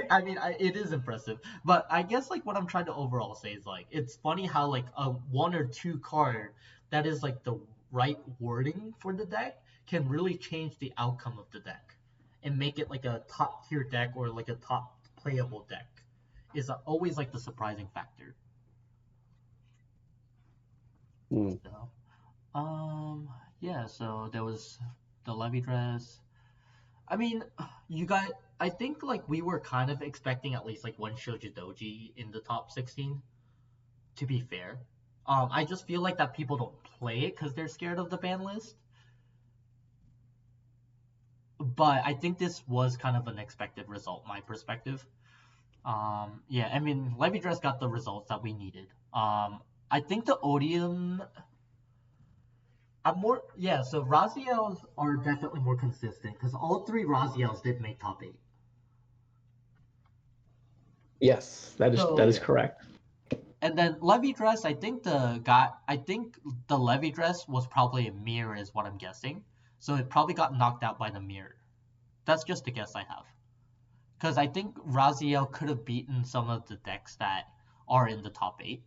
I mean, it is impressive, but I guess like what I'm trying to overall say is like it's funny how like a 1 or 2 card that is like the right wording for the deck can really change the outcome of the deck and make it like a top tier deck or like a top playable deck is always like the surprising factor. Hmm. So, yeah. So there was the Levy Dress. I mean, you got. I think like we were kind of expecting at least like one Shoujo Doji in the top 16. To be fair, I just feel like that people don't play it because they're scared of the ban list. But I think this was kind of an expected result, my perspective. Yeah, I mean, Levy Dress got the results that we needed. I think the Odium. I'm more. Yeah, so Raziels are definitely more consistent because all 3 Raziels did make top 8. Yes, that So is Yeah. correct. and then Levy Dress, I think the Levy Dress was probably a mirror, is what I'm guessing. So it probably got knocked out by the mirror. That's just a guess I have. Because I think Raziel could have beaten some of the decks that are in the top 8.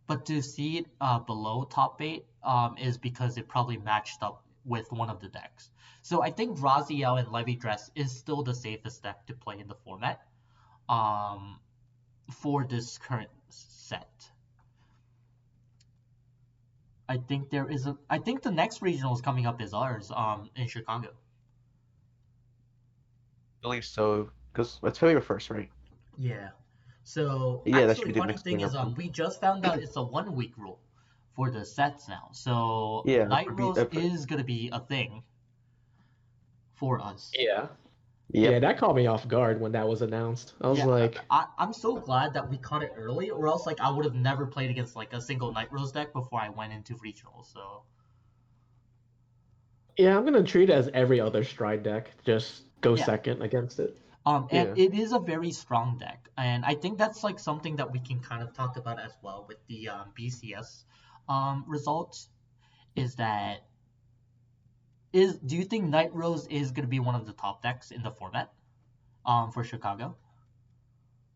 But to see it below top 8 is because it probably matched up with one of the decks. So I think Raziel and Levy Dress is still the safest deck to play in the format. For this current set. I think the next regionals coming up is ours in Chicago. I believe so, because that's February 1st, right? Yeah. So Yeah, that should actually be the funny next thing thing is up. we just found out it's a 1 week rule for the sets now. So Yeah, Night Rose is gonna be a thing for us. Yeah. Yeah, yep. that caught me off guard when that was announced. I was Yeah, like, I'm so glad that we caught it early, or else like I would have never played against like a single Night Rose deck before I went into regionals. So yeah, I'm gonna treat it as every other stride deck. Just go yeah, second against it. and Yeah. it is a very strong deck, and I think that's like something that we can kind of talk about as well with the BCS results. Is that is do you think Night Rose is going to be one of the top decks in the format for Chicago?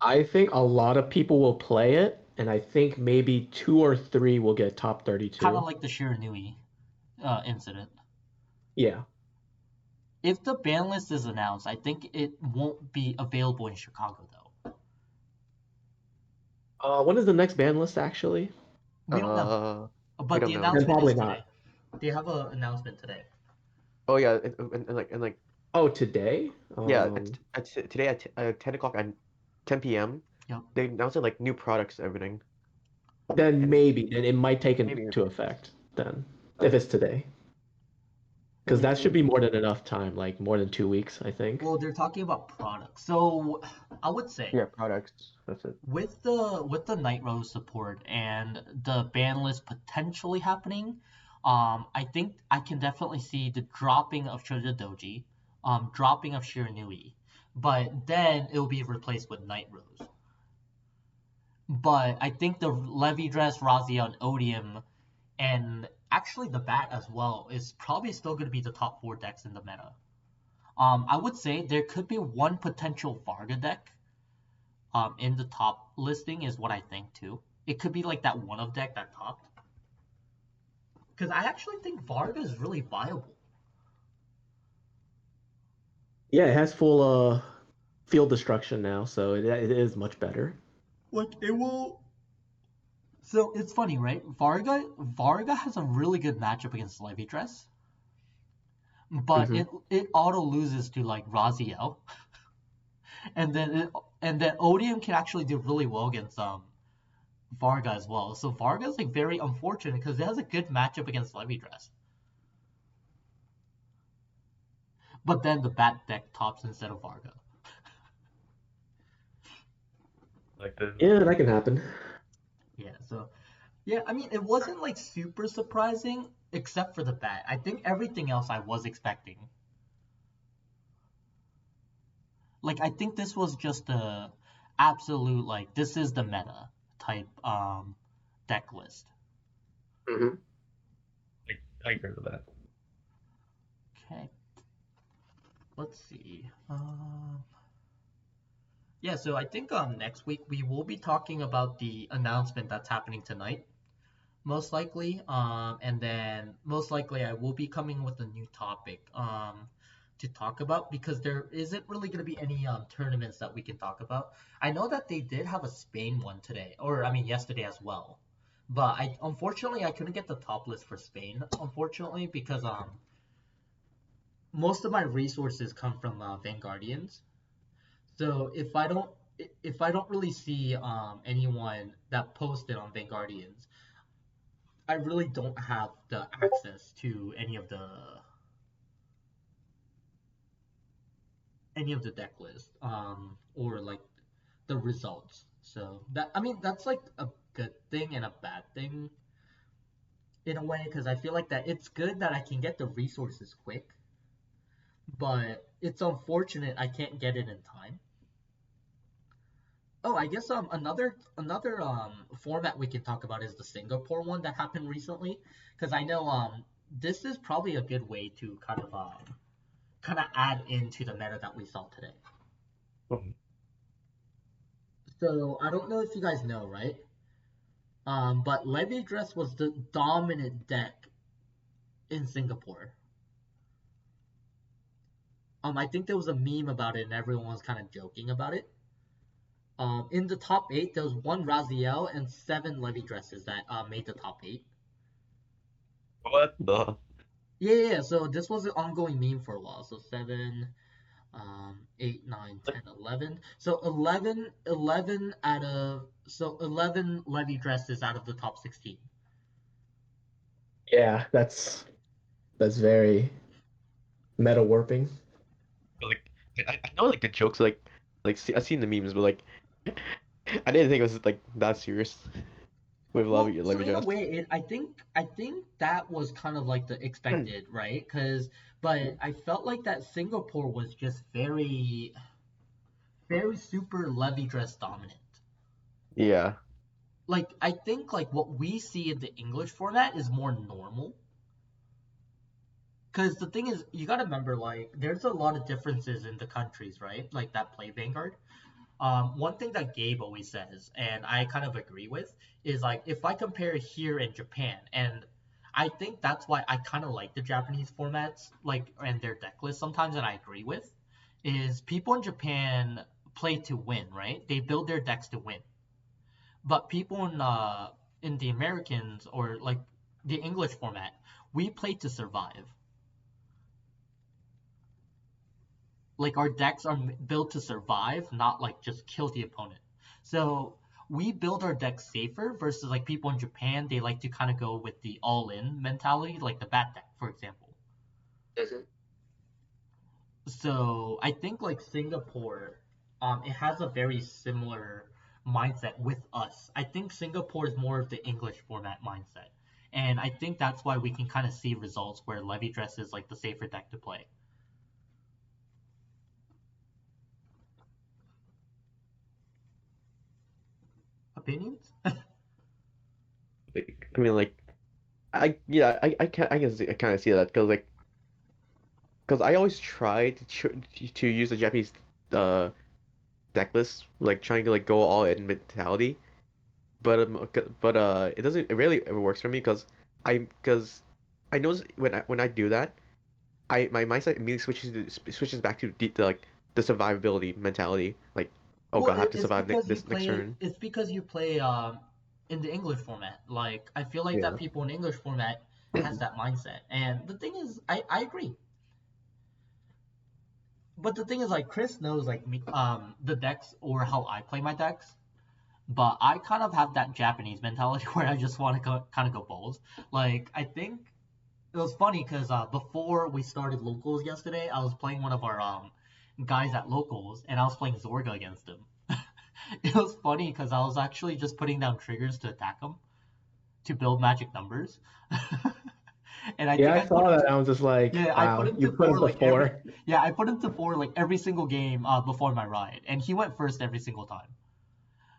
I think a lot of people will play it, and I think maybe 2 or 3 will get top Kind of 32. like the Shiranui incident. Yeah. If the ban list is announced, I think it won't be available in Chicago though. When is the next ban list actually? We don't know, We but don't the know. Then announcement is probably today. not. They have an announcement today. Oh yeah, and like Oh, today? yeah, today at 10 o'clock and 10 p.m. Yep. they announced like new products and everything, Then and maybe, then it might take maybe into effect then, if it's today. Because that should be more than enough time, like more than 2 weeks, I think. Well, they're talking about products. So I would say yeah, products. That's it. with the Night Rose support and the ban list potentially happening, I think I can definitely see the dropping of Shoujo Doji, dropping of Shiranui, but then it will be replaced with Night Rose. But I think the Levy Dress, Razia, and Odium, and actually the Bat as well, is probably still going to be the top four decks in the meta. I would say there could be one potential Varga deck in the top listing is what I think too. It could be like that one of deck that topped. Because I actually think Varga is really viable. Yeah, it has full field destruction now, so it is much better. Like it will. So it's funny, right? Varga has a really good matchup against Levy Dress, but Hmm. it auto loses to like Raziel, and then Odium can actually do really well against Varga as well. So Varga is like very unfortunate because it has a good matchup against Levy Dress. But then the Bat deck tops instead of Varga. Like the Yeah, that can happen. Yeah, so yeah, I mean it wasn't like super surprising except for the Bat. I think everything else I was expecting. Like I think this was just a absolute like this is the meta type deck list. Hmm. I agree with that. Okay, let's see. Yeah, so I think next week we will be talking about the announcement that's happening tonight, most likely. And then most likely I will be coming with a new topic to talk about because there isn't really going to be any tournaments that we can talk about. I know that they did have a Spain one today, or I mean yesterday as well. But I unfortunately I couldn't get the top list for Spain, unfortunately, because most of my resources come from Vanguardians. So if I don't really see anyone that posted on Vanguardians, I really don't have the access to any of the deck list or like the results. So that I mean that's like a good thing and a bad thing in a way because I feel like that it's good that I can get the resources quick, but it's unfortunate I can't get it in time. Oh, I guess another format we can talk about is the Singapore one that happened recently because I know this is probably a good way to kind of add into the meta that we saw today. Mhm. So I don't know if you guys know, right? But Levy Dress was the dominant deck in Singapore. I think there was a meme about it and everyone was kind of joking about it. In the top eight, there was one Raziel and seven Levy Dresses that made the top eight. What the? Yeah. So this was an ongoing meme for a while. So 7, 8, 9, Like 10, 11. So 11 Levy Dresses out of the top 16. Yeah, that's very meta warping. like I know like the jokes I've seen the memes, but like I didn't think it was like that serious with Well, so Levy in a Just. way, I think that was kind of like the expected, right? But I felt like that Singapore was just very, very super Levy dress dominant. Yeah. Like I think like what we see in the English format is more normal. Because the thing is, you gotta remember, like, there's a lot of differences in the countries, right? Like that play Vanguard. One thing that Gabe always says, and I kind of agree with, is like if I compare here in Japan, and I think that's why I kind of like the Japanese formats, like and their deck list sometimes, and I agree with, is people in Japan play to win, right? They build their decks to win, but people in the Americans or like the English format, we play to survive. like our decks are built to survive, not like just kill the opponent. So we build our decks safer versus like people in Japan, they like to kind of go with the all-in mentality, like the bat deck, for example. Mhm. So I think like Singapore, it has a very similar mindset with us. I think Singapore is more of the English format mindset. And I think that's why we can kind of see results where Levy Dress is like the safer deck to play. Opinions? Like, I mean, like, I kind of see that because I always try to use the Japanese uh deck list, like trying to like go all in mentality, but it doesn't it really ever works for me because I notice when I do that, I my mindset immediately switches back to like the survivability mentality, like, oh Well, God, I have to it's survive because you this next play. turn. It's because you play in the English format. Like I feel like that Yeah. people in English format has that mindset. And the thing is, I agree. But the thing is, like Chris knows like me, the decks or how I play my decks. But I kind of have that Japanese mentality where I just want to go, kind of go balls. Like I think it was funny because before we started locals yesterday, I was playing one of our guys at locals, and I was playing Zorga against him. It was funny because I was actually just putting down triggers to attack him to build magic numbers. And I Yeah, think I I put saw him that. to I was just like, yeah, I put wow, him you to put four him to like every four. yeah, I put him to four like every single game before my ride, and he went first every single time.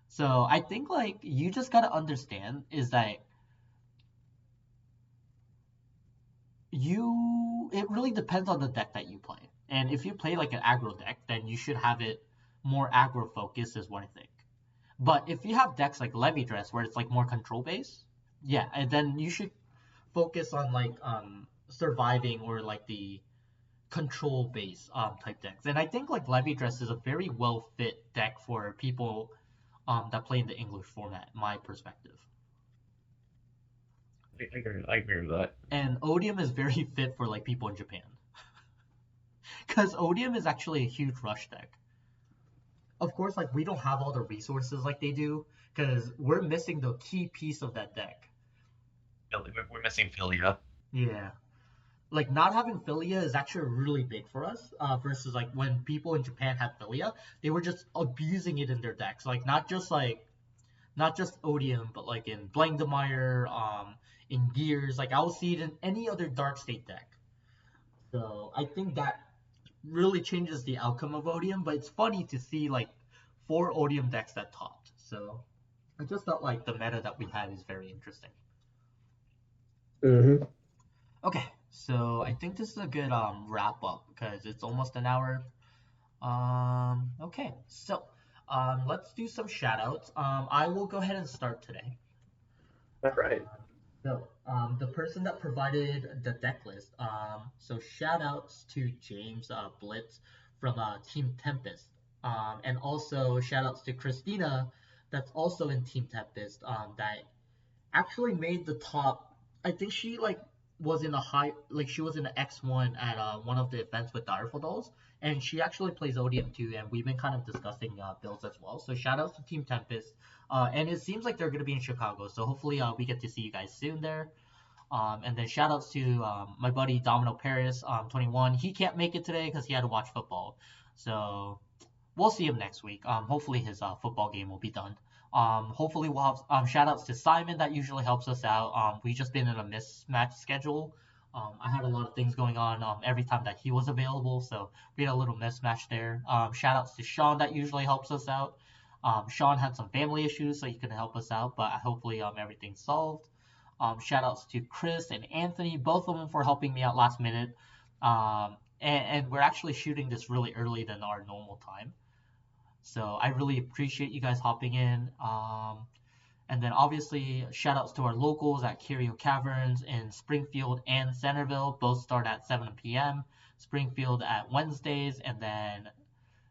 So I think like you just gotta understand is that it really depends on the deck that you play. And if you play like an aggro deck, then you should have it more aggro focused is what I think. But if you have decks like Levy Dress where it's like more control based, yeah, and then you should focus on like surviving or like the control based type decks. And I think like Levy Dress is a very well fit deck for people that play in the English format, my perspective. I agree with that. And Odium is very fit for like people in Japan. Because Odium is actually a huge rush deck. Of course, like we don't have all the resources like they do, because we're missing the key piece of that deck. We're missing Philia. Yeah. Like not having Philia is actually really big for us, versus like when people in Japan had Philia, they were just abusing it in their decks. Like not just Odium, but like in Blangdemeyer, in Gears, like I'll see it in any other Dark State deck. So I think that really changes the outcome of Odium, but it's funny to see like four Odium decks that topped. So I just felt like the meta that we had is very interesting. Hmm. Okay, so I think this is a good wrap up because it's almost an hour. Okay, so let's do some shout outs. I will go ahead and start today. All right. The person that provided the deck list, so shout outs to James Blitz from Team Tempest. And also shout outs to Christina, that's also in Team Tempest, that actually made the top. I think she like was in a high, like she was in the X1 at one of the events with Direful Dolls, and she actually plays Odium too. And we've been kind of discussing builds as well. So shout outs to Team Tempest, and it seems like they're gonna be in Chicago. So hopefully we get to see you guys soon there. And then shout outs to my buddy Domino Paris, 21. He can't make it today because he had to watch football. So we'll see him next week. Hopefully his football game will be done. Hopefully we'll have shout outs to Simon that usually helps us out. We just been in a mismatch schedule. I had a lot of things going on every time that he was available, so we had a little mismatch there. Shout outs to Sean that usually helps us out. Sean had some family issues, so he couldn't help us out, but hopefully everything's solved. Shout outs to Chris and Anthony, both of them for helping me out last minute. And we're actually shooting this really early than our normal time. So I really appreciate you guys hopping in. And then obviously shout outs to our locals at Curio Caverns in Springfield and Centerville. Both start at 7 p.m. Springfield at Wednesdays and then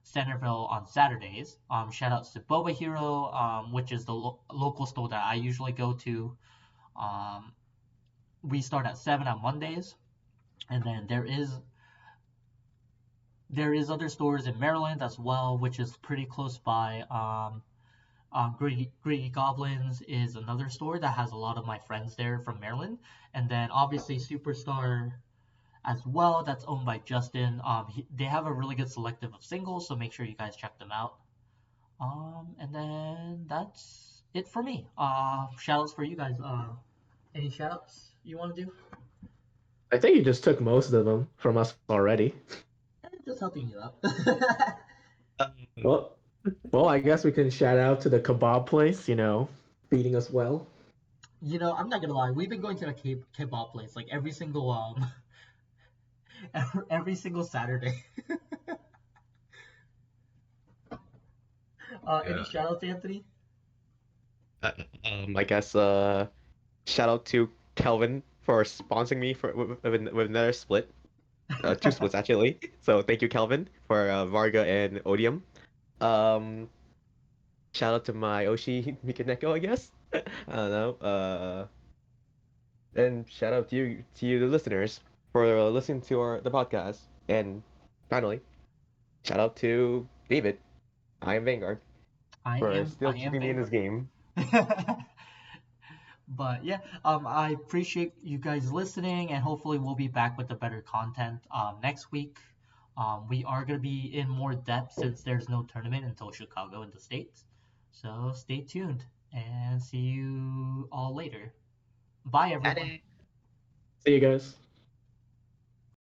Centerville on Saturdays. Shout outs to Boba Hero, which is the local store that I usually go to. Um, we start at 7 on Mondays. And then there is other stores in Maryland as well, which is pretty close by. Greedy Goblins is another store that has a lot of my friends there from Maryland, and then obviously Superstar as well. That's owned by Justin. They have a really good selective of singles, so make sure you guys check them out. And then that's it for me. Shoutouts for you guys. Any shoutouts you want to do? I think you just took most of them from us already. Just helping you out. Well, I guess we can shout out to the kebab place, feeding us well. I'm not gonna lie. We've been going to the kebab place like every single every single Saturday. Any Yeah. shoutouts, Anthony? I guess shout out to Kelvin for sponsoring me with another split. Two splits actually. So thank you, Kelvin, for Varga and Odium. Um, Shout out to my Oshi Mikaneko, I guess. I don't know. And shout out to you, the listeners, for listening to the podcast. And finally, shout out to David. I am Vanguard for still I am keeping me in this Vanguard. game. But yeah, I appreciate you guys listening, and hopefully we'll be back with the better content next week. We are gonna be in more depth since there's no tournament until Chicago in the States. So stay tuned and see you all later. Bye, everyone. See you guys.